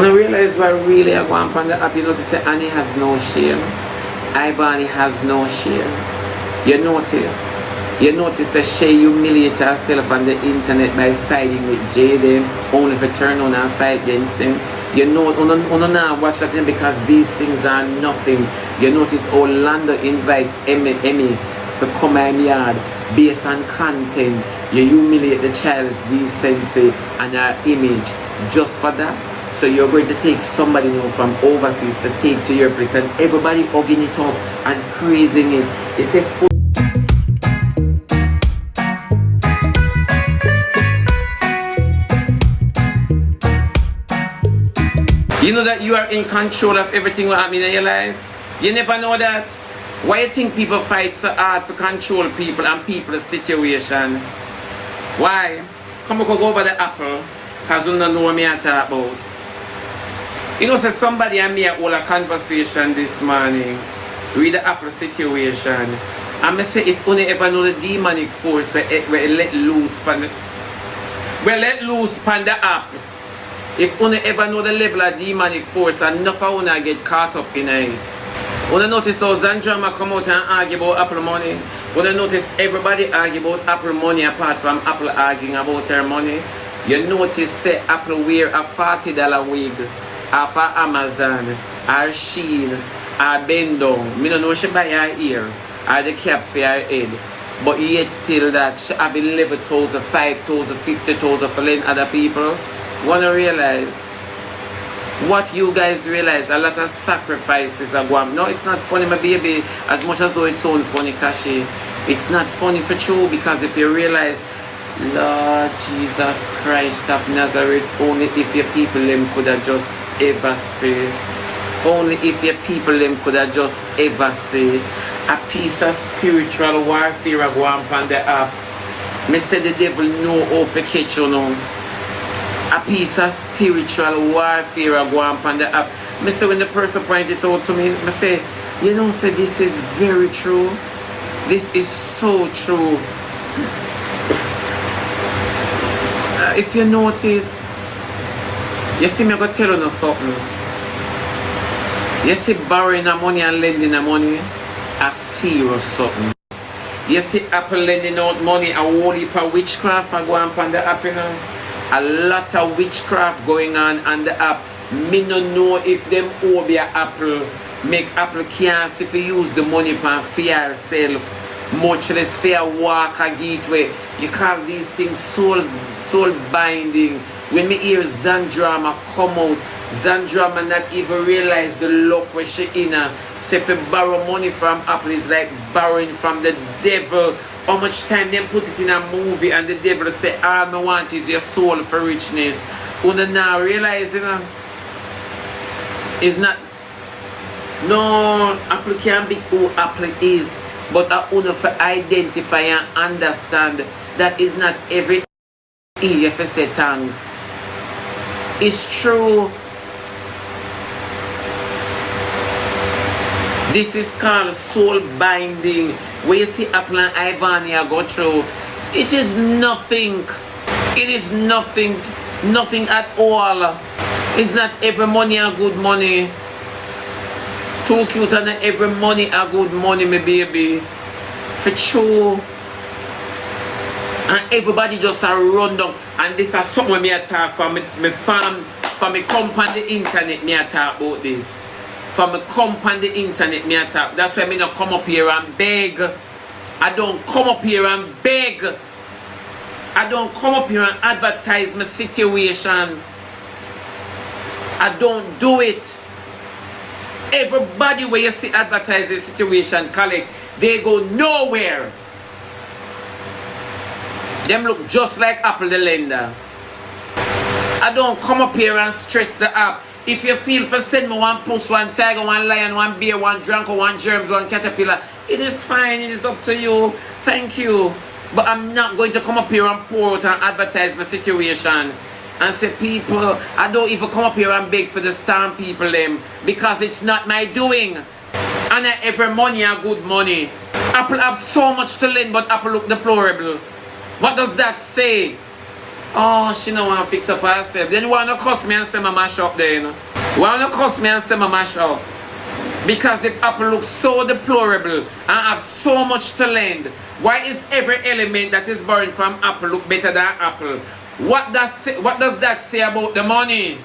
When I realize what really I go on the app, you notice that Annie has no shame. Ivani has no shame. You notice that she humiliates herself on the internet by siding with Jaden, only for turn on and fight against them. You know, now watch that thing because these things are nothing. You notice Orlando invite Emmy to come in yard based on content. You humiliate the child's decency and her image just for that. So you're going to take somebody new from overseas to take to your place and everybody hugging it up and praising it. It's a you know that you are in control of everything that happens in your life? You never know that? Why you think people fight so hard to control people and people's situation? Why? Come on, go over the apple, because you don't know what I talk about. You know, so somebody and me hold a conversation this morning, read the apple situation, and I say if you ever know the demonic force where let loose on the app, if you ever know the level of demonic force, enough of you get caught up in it. When you notice how Zandrama come out and argue about Apple money, when you notice everybody argue about Apple money apart from Apple arguing about her money, you notice say Apple wear a $40 wig off of Amazon, or Shein, or bend down. Me don't know she buy her ear, or the cap for her head. But yet still that she have 11,000, 5,000, 50,000 for letting other people. Wanna realize what you guys realize, a lot of sacrifices are going. No, it's not funny, my baby, as much as though it sounds funny, Kashi. It's not funny for true, because if you realize, Lord Jesus Christ of Nazareth, only if your people them could have just ever say, only if your people them could have just ever say, a piece of spiritual warfare are going on the app. Me say the devil know how to catch you now. A piece of spiritual warfare are going on the app. Me say when the person pointed out to me, me say, you know, say this is very true. This is so true. If you notice, you see me go tell you something. You see borrowing the money and lending the money a serious something. You see Apple lending out money, a whole heap of witchcraft are going on the app, you know. A lot of witchcraft going on the app. Me no know if them owe their Apple, make Apple can't see if you use the money for yourself. Much less fair walk a gateway. You call these things soul binding. When me hear Zandrama come out, Zandrama not even realize the luck where she in her. Say if you borrow money from Apple is like borrowing from the devil. How much time them put it in a movie and the devil say all I want is your soul for richness. You now realize, you know, it's not, no, Apple can't be who Apple is. But I want to identify and understand that is not every if you say thanks. It's true. This is called soul binding. Where you see Apple and Ivania go through, it is nothing. It is nothing. Nothing at all. It's not every money a good money. Too cute and every money a good money, my baby. For true. And everybody just a run down. And this is something me a talk for me farm, for me come on the internet, me a talk about this. For me come on the internet, me a talk. That's why me not come up here and beg. I don't come up here and beg. I don't come up here and advertise my situation. I don't do it. Everybody where you see advertise the situation, collect, they go nowhere. Them look just like Apple the lender. I don't come up here and stress the app. If you feel for send me one puss, one tiger, one lion, one bear, one drunker, one germs, one caterpillar, it is fine, it is up to you. Thank you. But I'm not going to come up here and pour out and advertise my situation. And say, people, I don't even come up here and beg for the stamp people them, because it's not my doing. And every money a good money. Apple have so much to lend, but Apple look deplorable. What does that say? Oh, she don't want to fix up herself. Then you want to cuss me and say my mash up there, you know. You want to cuss me and say my mash up. Because if Apple looks so deplorable and have so much to lend, why is every element that is borrowed from Apple look better than Apple? What does that say about the money?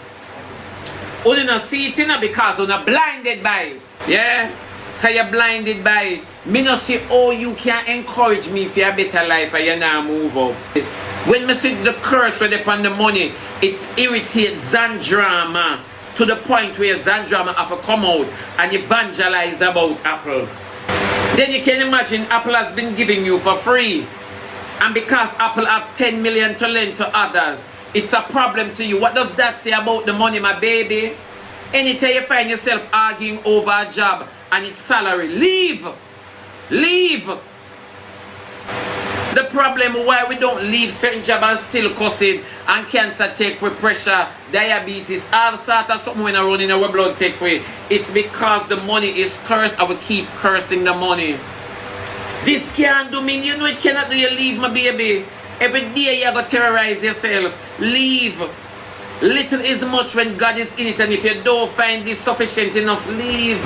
You don't see it, you know, because you're blinded by it. Yeah? Because you're blinded by it. Me not say, oh, you can encourage me for a better life and you now move up. When me see the curse with upon the money, it irritates Zandrama to the point where Zandrama have to come out and evangelize about Apple. Then you can imagine Apple has been giving you for free. And because Apple have 10 million to lend to others, it's a problem to you. What does that say about the money, my baby? Anytime you find yourself arguing over a job and its salary, leave. Leave. The problem why we don't leave certain jobs and still cussing and cancer take with pressure, diabetes, all sort of something when I run in our blood take away. It's because the money is cursed and we keep cursing the money. This can't do me, you know it cannot do you leave my baby. Every day you gotta terrorize yourself. Leave. Little is much when God is in it, and if you don't find this sufficient enough, leave.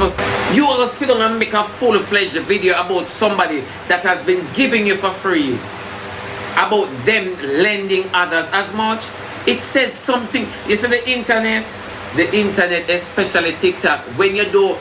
You will sit down and make a full-fledged video about somebody that has been giving you for free. About them lending others as much. It said something. You see the internet, especially TikTok, when you do,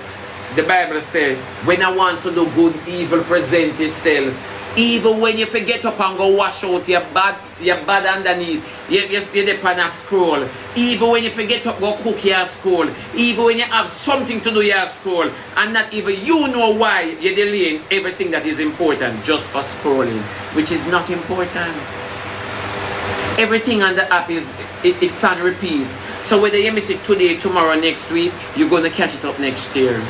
the Bible says, when I want to do good, evil present itself. Even when you forget up and go wash out your bad underneath, you're depend on scroll. Even when you forget up go cook your school. Even when you have something to do your school, and not even you know why you're delaying everything that is important just for scrolling, which is not important. Everything on the app it's on repeat. So whether you miss it today, tomorrow, next week, you're gonna catch it up next year.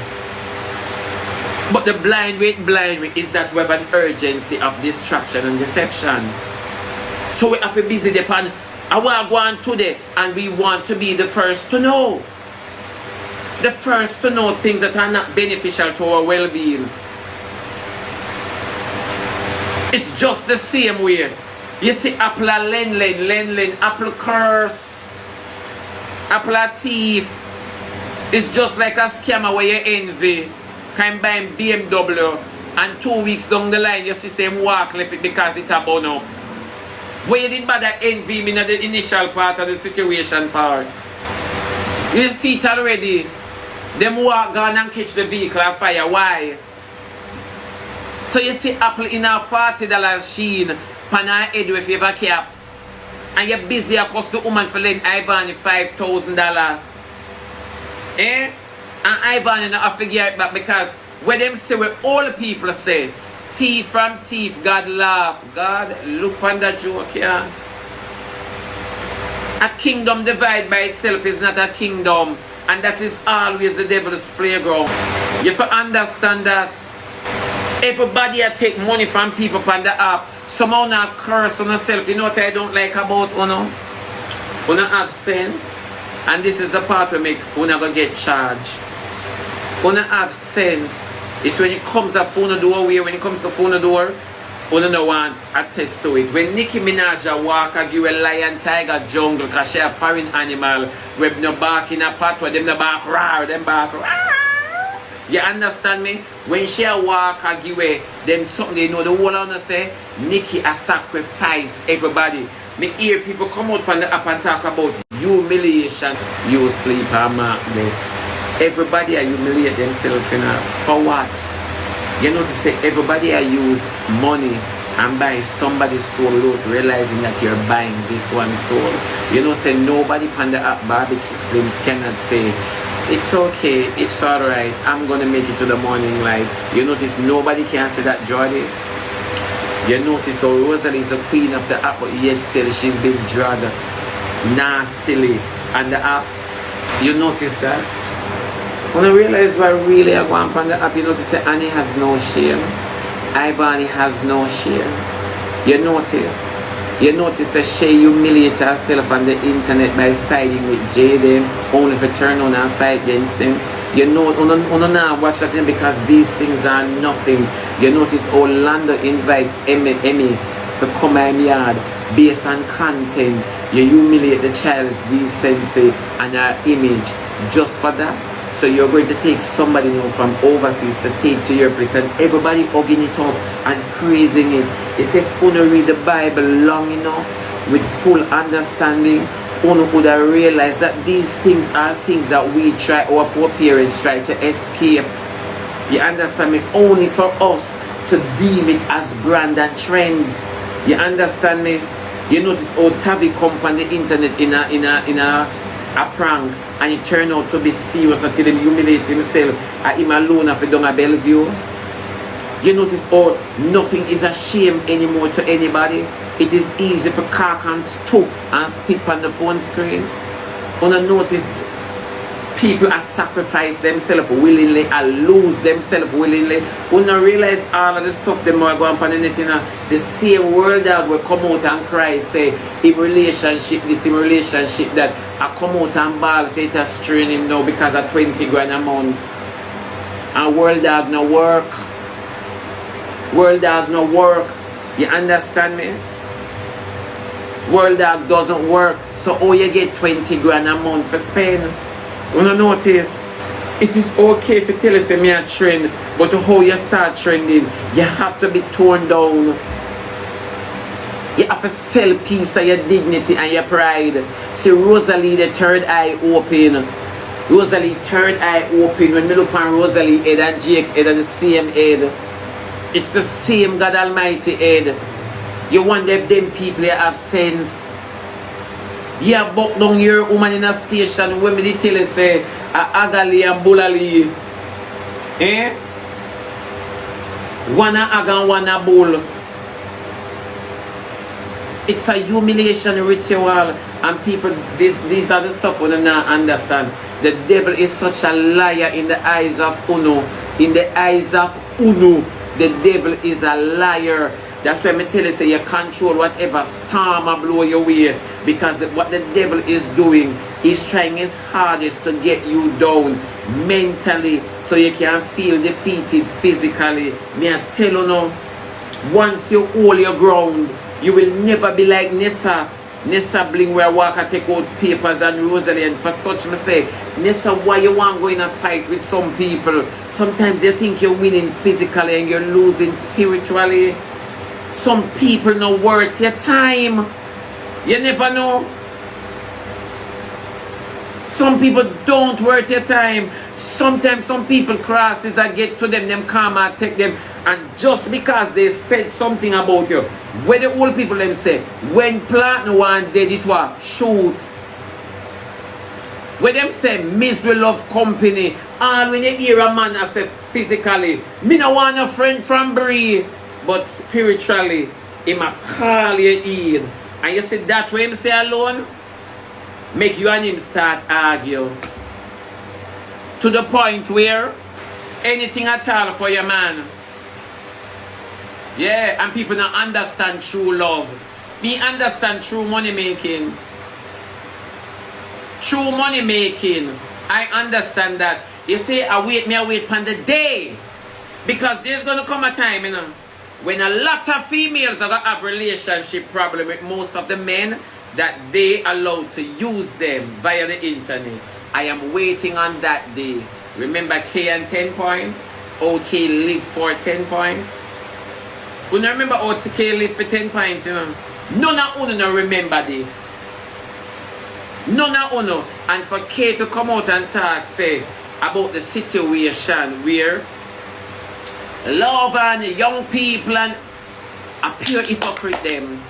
But the blind way is that we have an urgency of distraction and deception. So we have to be busy upon our one today, and we want to be the first to know. The first to know things that are not beneficial to our well-being. It's just the same way. You see Apple are lend, Apple curse, Apple are thief. It's just like a scammer where you envy. Can buy BMW and 2 weeks down the line your system walk left it because it's a bono. Where you didn't bother envy me in the initial part of the situation for. You see it already. Them walk gone and catch the vehicle on fire. Why? So you see Apple in a $40 sheen pan her head with your cap. And you're busy across the woman for lending Ivan $5,000. Eh? And Ivan you know I figure it back because when them say what all the people say, thief from thief, God laugh. God look on that joke here. A kingdom divided by itself is not a kingdom, and that is always the devil's playground. You have to understand that. Everybody take money from people on the app. Somehow not curse on yourself. You know what I don't like about Uno? Uno have sense. And this is the part we make Uno go get charged. Uno have sense. It's when it comes to phone door way, when it comes to phone door, Uno no want attest to it. When Nicki Minaj walk and give a lion, tiger, jungle, because she a foreign animal, we no bark in a pot where them no bark rawr, them bark rawr. You understand me? When she a walk and give away them something, they know the whole of them say, Nicki a sacrifice everybody. Me hear people come out on the app and talk about humiliation. You sleep and mark there. Everybody a humiliate themselves, you know. For what? You know to say everybody a use money and buy somebody's soul out, realizing that you're buying this one soul. You know say nobody on the app barbecue slims cannot say it's okay, it's alright, I'm gonna make it to the morning light. You notice nobody can say that, Jordy. You notice how Rosalie is the queen of the app, but yet still she's been dragged nastily on the app. You notice that? When I realize what really I want on the app, you notice that Annie has no shame. Ivani has no shame. You notice that she humiliates herself on the internet by siding with Jaden, only for turn on and fight against him. You know, now watch that thing because these things are nothing. You notice Orlando invite Emmy to come in yard based on content. You humiliate the child's decency and her image just for that. So you're going to take somebody now from overseas to take to your place, and everybody hugging it up and praising it. It's if you read the Bible long enough with full understanding, you would have realized that these things are things that we try, our foreparents try to escape. You understand me? Only for us to deem it as brand and trends. You understand me? You notice how Tavi come on the internet in a prank, and it turned out to be serious until he humiliate himself at him alone after down a Bellevue. You notice how nothing is a shame anymore to anybody. It is easy for cock and stoop and spit on the phone screen. You notice people are sacrifice themselves willingly and lose themselves willingly. You don't realize all of the stuff them are going on the net, you know. The same world that will come out and cry, say, in relationship this, in relationship that, I come out and ball, say it has strain him now because of 20 grand a month. And world dog no work. World dog no work. You understand me? World dog doesn't work. So how you get 20 grand a month for spend? You know, notice, it is okay if you tell us that me a trend, but how you start trending, you have to be torn down. You have to sell peace of your dignity and your pride. See, Rosalie, the third eye open. Rosalie, third eye open. When we look on Rosalie head and Jake's head and the same head, it's the same God Almighty head. You wonder if them people have sense. You have bucked down your woman in a station when me tell you say Agali and Bulali. Eh? One a ag and one a bull. It's a humiliation ritual, and people, these are the stuff we don't understand. The devil is such a liar in the eyes of Uno. In the eyes of Uno, the devil is a liar. That's why I tell you, say you control whatever storm a blow your way, because what the devil is doing, he's trying his hardest to get you down mentally so you can feel defeated physically. May I tell you now, once you hold your ground, you will never be like Nessa. Nessa Bling where Walker take out papers and Rosalie, and for such me say, Nessa, why you want to go in a fight with some people? Sometimes you think you're winning physically and you're losing spiritually. Some people not worth your time. You never know. Some people don't worth your time. Sometimes some people crosses that get to them come and take them, and just because they said something about you, where the old people them say, when plant one dead it was shoot. Where them say misery love company, and when you hear a man I say physically, me no want a friend from Brie, but spiritually, he might call you in. And you see that way him say alone, make you and him start argue. To the point where anything at all for your man. Yeah, and people don't understand true love. Me understand true money making. True money making. I understand that. You say, I wait for the day. Because there's going to come a time, you know, when a lot of females are going to have relationship problem with most of the men that they allowed to use them via the internet. I am waiting on that day. Remember K and 10 points? OK live for 10 points? You don't remember how K live for 10 points, you know? None of you don't remember this. None of you. And for K to come out and talk, say, about the situation where love and young people and a pure hypocrite them.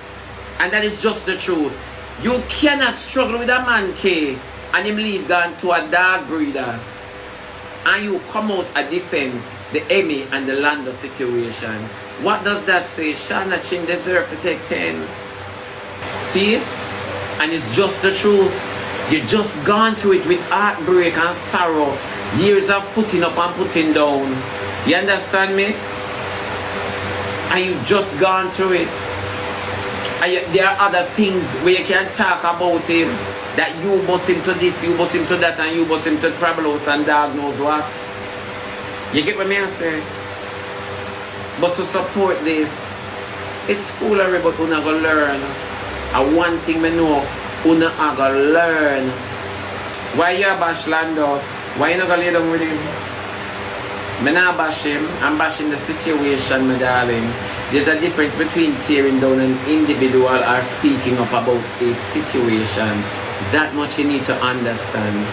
And that is just the truth. You cannot struggle with a man, K, and him leave gone to a dog breeder, and you come out and defend the Emmy and the Lando situation. What does that say? Shana Chin deserve to take 10. See it? And it's just the truth. You just gone through it with heartbreak and sorrow. Years of putting up and putting down. You understand me? And you just gone through it. And there are other things where you can talk about him, that you bust him to this, you bust him to that, and you bust him to trouble house and dog knows what. You get what me I say? But to support this, it's foolery, but we're not going to learn. And one thing we know, Una are gonna learn. Why you bash Lando? Why you not gonna lay down with him? Me not bash him, I'm bashing the situation, my darling. There's a difference between tearing down an individual or speaking up about a situation. That much you need to understand.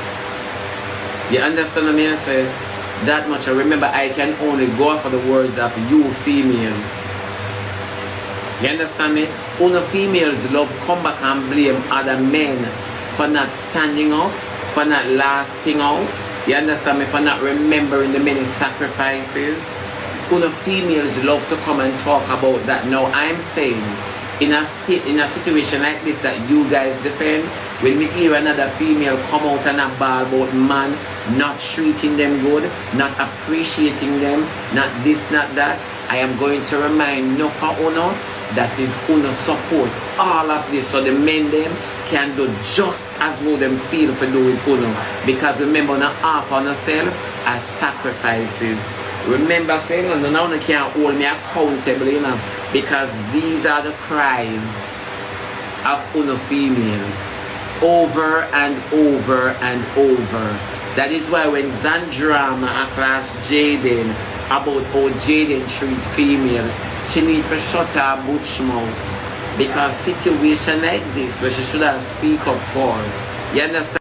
You understand what I say? That much. Remember, I can only go for the words of you females. You understand me? Only females love come back and blame other men for not standing up, for not lasting out. You understand me? For not remembering the many sacrifices. Only females love to come and talk about that. Now I'm saying, in a situation like this that you guys defend, when we hear another female come out and a ball about man not treating them good, not appreciating them, not this, not that, I am going to remind no for Uno that is Uno support all of this so the men them can do just as well them feel for doing Uno. Because remember, not half on yourself as sacrifices. Remember saying, no one can't hold me accountable, you know, because these are the cries of Uno females over and over and over. That is why when Zandrama across Jaden about how Jaden treat females, she need to shut her butch mouth. Because situation like this, where she should have speak up for. You understand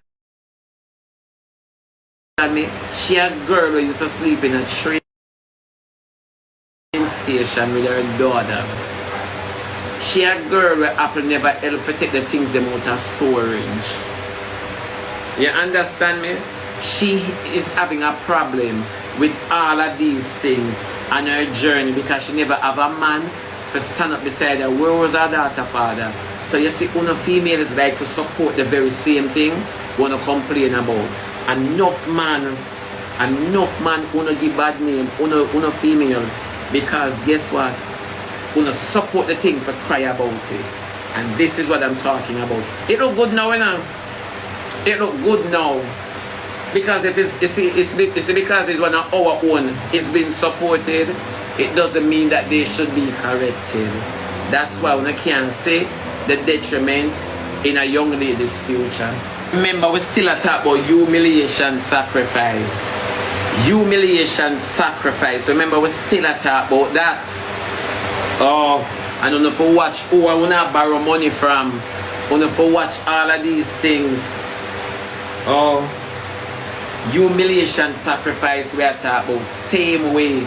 me? She a girl who used to sleep in a train station with her daughter. She a girl where Apple never help to take the things them out of storage. You understand me? She is having a problem with all of these things on her journey because she never have a man to stand up beside her. Where was her daughter father? So you see, Uno females like to support the very same things wanna complain about. Enough man Uno give bad name, Uno females, because guess what? Uno support the thing for cry about it. And this is what I'm talking about. It look good now, you know? It look good now. Because if it's because it's one of our own, it's been supported, it doesn't mean that they should be corrected. That's why we can't say the detriment in a young lady's future. Remember, we still talk about humiliation sacrifice. Humiliation sacrifice. Remember, we still talk about that. Oh, I don't know if we watch who I wanna borrow money from. I don't know if we watch all of these things. Oh, humiliation sacrifice we are talking about. Same way.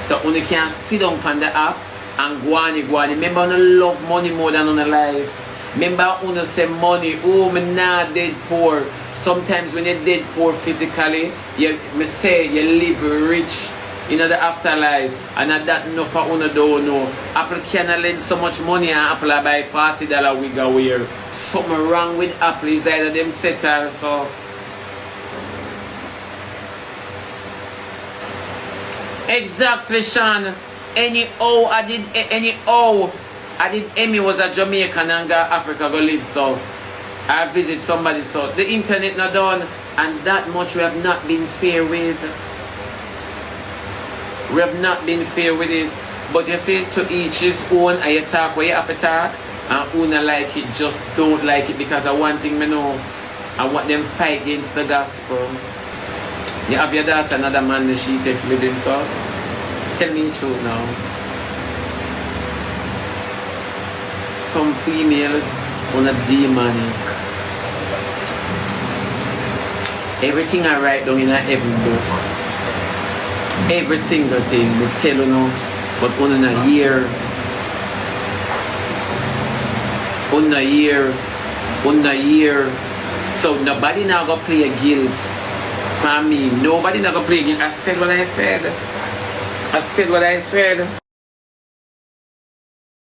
So only can sit down on the app and go on. Remember, I love money more than on the life. Remember, I say money, oh, me not dead poor. Sometimes when you're dead poor physically, me say you live rich in the afterlife. And that no for uno don't know. Apple can lend so much money and Apple buy $40 wig a wear. Something wrong with Apple is either them set or so. Exactly, Sean. Anyhow, I did Emmy was a Jamaican and go Africa go live, so I visit somebody, so the internet not done, and that much we have not been fair with. We have not been fair with it. But you see, to each his own, and you talk where you have to talk, and who not like it, just don't like it, because of one thing I know, I want them fight against the gospel. You have your daughter, another man that she takes living, so tell me the truth now. Some females on a demonic. Everything I write down in every book, every single thing, we tell you now, but on a year, so nobody now go play a guilt for me. Nobody now go play a guilt. I said what I said.